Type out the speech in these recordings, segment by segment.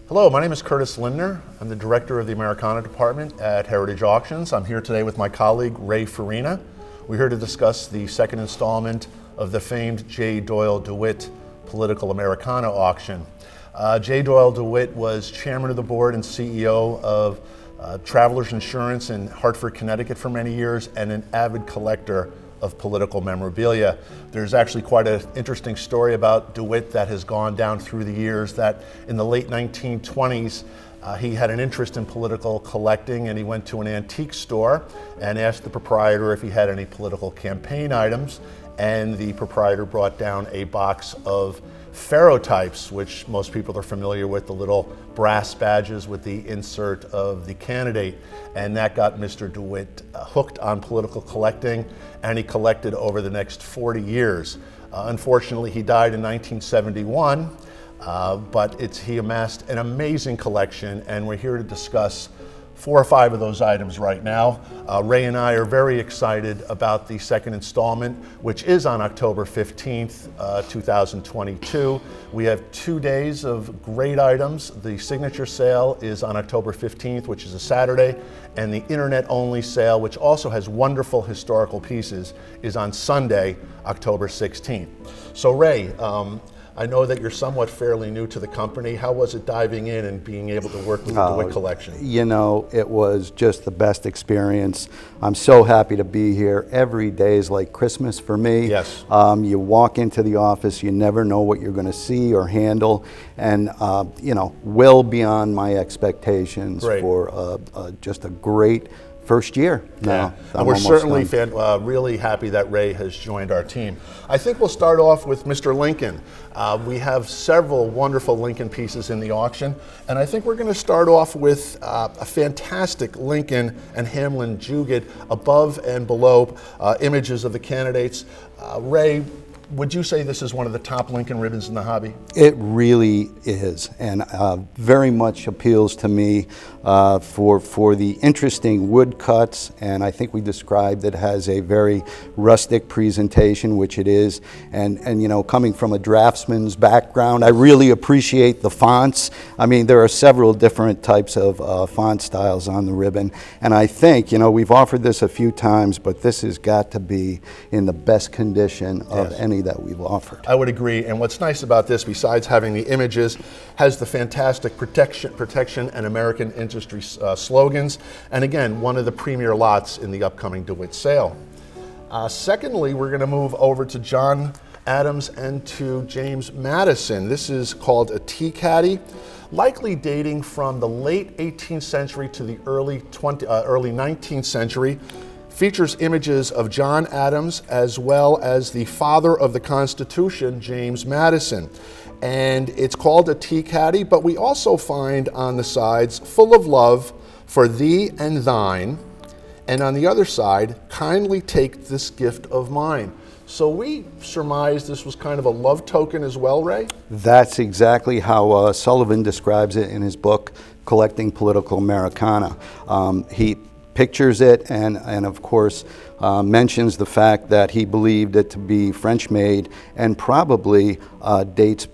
Hello, my name is Curtis Lindner. I'm the director of the Americana department at Heritage Auctions. I'm here today with my colleague Ray Farina. We're here to discuss the second installment of the famed J. Doyle Dewitt Political Americana auction. J. Doyle Dewitt was chairman of the board and CEO of Travelers Insurance in Hartford, Connecticut for many years, and an avid collector of political memorabilia. There's actually quite an interesting story about Dewitt that has gone down through the years, that in the late 1920s, he had an interest in political collecting, and he went to an antique store and asked the proprietor if he had any political campaign items, and the proprietor brought down a box of ferrotypes, which most people are familiar with, the little brass badges with the insert of the candidate. And that got Mr. Dewitt hooked on political collecting, and he collected over the next 40 years. Unfortunately, he died in 1971, but he amassed an amazing collection, and we're here to discuss 4 or 5 of those items right now. Ray and I are very excited about the second installment, which is on October 15th, 2022. We have 2 days of great items. The signature sale is on October 15th, which is a Saturday, and the internet-only sale, which also has wonderful historical pieces, is on Sunday, October 16th. So Ray, I know that you're somewhat fairly new to the company. How was it diving in and being able to work with the Dewitt collection? You know, it was just the best experience. I'm so happy to be here. Every day is like Christmas for me. Yes. You walk into the office, you never know what you're going to see or handle, and you know, well beyond my expectations. Great. For just a great first year now. Yeah. And we're certainly really happy that Ray has joined our team. I think we'll start off with Mr. Lincoln. We have several wonderful Lincoln pieces in the auction, and I think we're going to start off with a fantastic Lincoln and Hamlin Juget above and below images of the candidates. Ray, would you say this is one of the top Lincoln ribbons in the hobby? It really is, and very much appeals to me for the interesting wood cuts, and I think we described it has a very rustic presentation, which it is, and you know, coming from a draftsman's background, I really appreciate the fonts. I mean, there are several different types of font styles on the ribbon, and I think, you know, we've offered this a few times, but this has got to be in the best condition of any that we've offered. I would agree, and what's nice about this, besides having the images, has the fantastic protection and American industry slogans, and again, one of the premier lots in the upcoming Dewitt sale. Secondly, we're going to move over to John Adams and to James Madison. This is called a tea caddy, likely dating from the late 18th century to the early 19th century. Features images of John Adams as well as the father of the Constitution, James Madison. And it's called a tea caddy, but we also find on the sides, full of love for thee and thine, and on the other side, kindly take this gift of mine. So we surmise this was kind of a love token as well, Ray? That's exactly how Sullivan describes it in his book, Collecting Political Americana. He pictures it and of course mentions the fact that he believed it to be French made and probably dates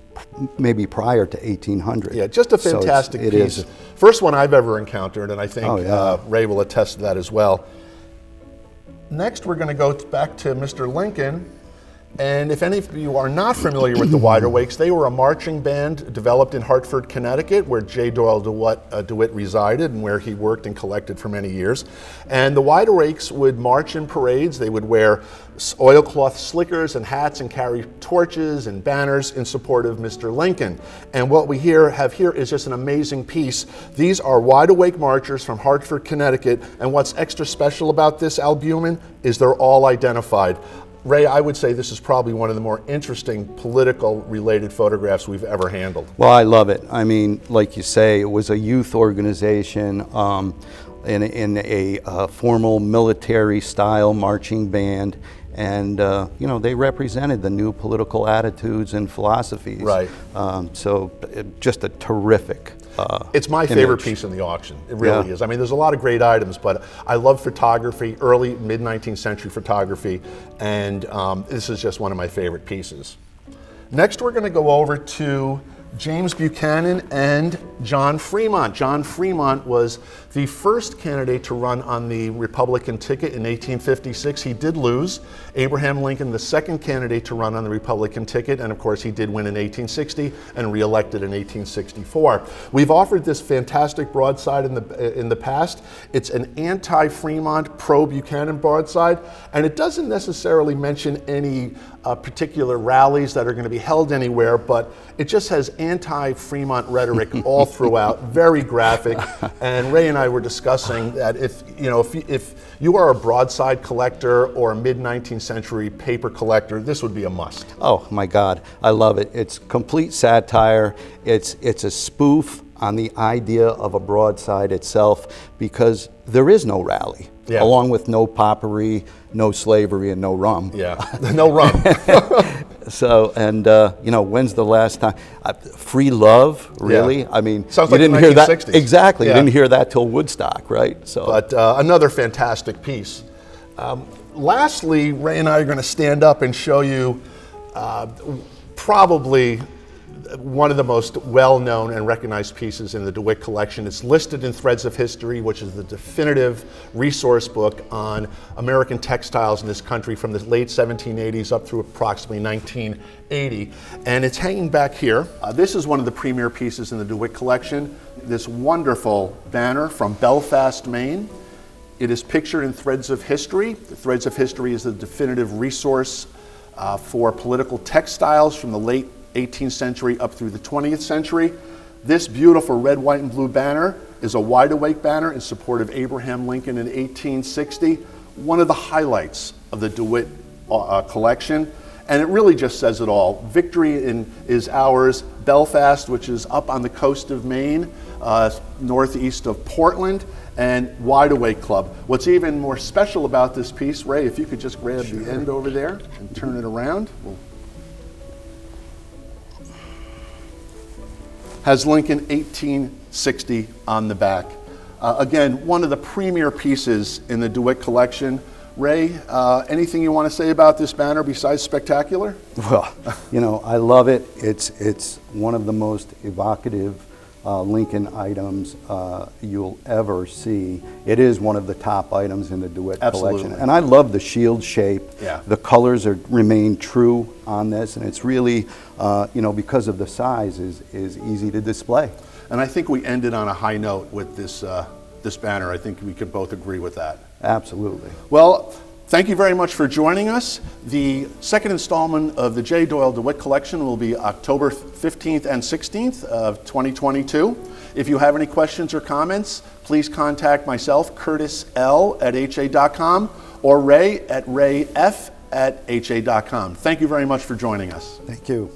maybe prior to 1800. Yeah, just a fantastic piece. It is. First one I've ever encountered, and I think Ray will attest to that as well. Next, we're going to go back to Mr. Lincoln. And if any of you are not familiar with the Wideawakes, they were a marching band developed in Hartford, Connecticut, where J. Doyle Dewitt resided and where he worked and collected for many years. And the Wideawakes would march in parades. They would wear oilcloth slickers and hats and carry torches and banners in support of Mr. Lincoln. And what we have here is just an amazing piece. These are Wideawake marchers from Hartford, Connecticut. And what's extra special about this albumen is they're all identified. Ray, I would say this is probably one of the more interesting political related photographs we've ever handled. Well, I love it. I mean, like you say, it was a youth organization in a formal military style marching band. And you know, they represented the new political attitudes and philosophies. Right. So just a terrific it's my favorite piece in the auction. It really is. I mean, there's a lot of great items, but I love photography, early, mid-19th century photography, and this is just one of my favorite pieces. Next, we're going to go over to James Buchanan and John Fremont. John Fremont was the first candidate to run on the Republican ticket in 1856. He did lose. Abraham Lincoln, the second candidate to run on the Republican ticket, and of course he did win in 1860 and re-elected in 1864. We've offered this fantastic broadside in the past. It's an anti-Fremont, pro-Buchanan broadside, and it doesn't necessarily mention any particular rallies that are going to be held anywhere, but it just has anti-Fremont rhetoric all throughout, very graphic. And Ray and I were discussing that if you are a broadside collector or a mid-19th century paper collector, this would be a must. Oh my God, I love it. It's complete satire. It's a spoof on the idea of a broadside itself, because there is no rally, along with no potpourri, no slavery, and no rum. Yeah, no rum. So, and when's the last time? Free love, really? Yeah. I mean, sounds you like didn't the hear 1960s. that exactly. Yeah. You didn't hear that till Woodstock, right? So, but another fantastic piece. Lastly, Ray and I are going to stand up and show you probably one of the most well-known and recognized pieces in the DeWitt collection. It's listed in Threads of History, which is the definitive resource book on American textiles in this country from the late 1780s up through approximately 1980. And it's hanging back here. This is one of the premier pieces in the DeWitt collection, this wonderful banner from Belfast, Maine. It is pictured in Threads of History. The Threads of History is the definitive resource for political textiles from the late 18th century up through the 20th century. This beautiful red, white, and blue banner is a wide-awake banner in support of Abraham Lincoln in 1860, one of the highlights of the DeWitt collection. And it really just says it all. Victory is ours. Belfast, which is up on the coast of Maine, northeast of Portland, and Wide Awake Club. What's even more special about this piece, Ray, if you could just grab the end over there and turn it around. Has Lincoln 1860 on the back. Again, one of the premier pieces in the DeWitt collection. Ray, anything you want to say about this banner besides spectacular? well, I love it. It's one of the most evocative Lincoln items you'll ever see. It is one of the top items in the DeWitt collection. And I love the shield shape. Yeah. The colors remain true on this, and it's really, because of the size, is easy to display. And I think we ended on a high note with this banner. I think we could both agree with that. Absolutely. Well, thank you very much for joining us. The second installment of the J. Doyle DeWitt collection will be October 15th and 16th of 2022. If you have any questions or comments, please contact myself, Curtis L. at ha.com, or Ray at rayf@ha.com. Thank you very much for joining us. Thank you.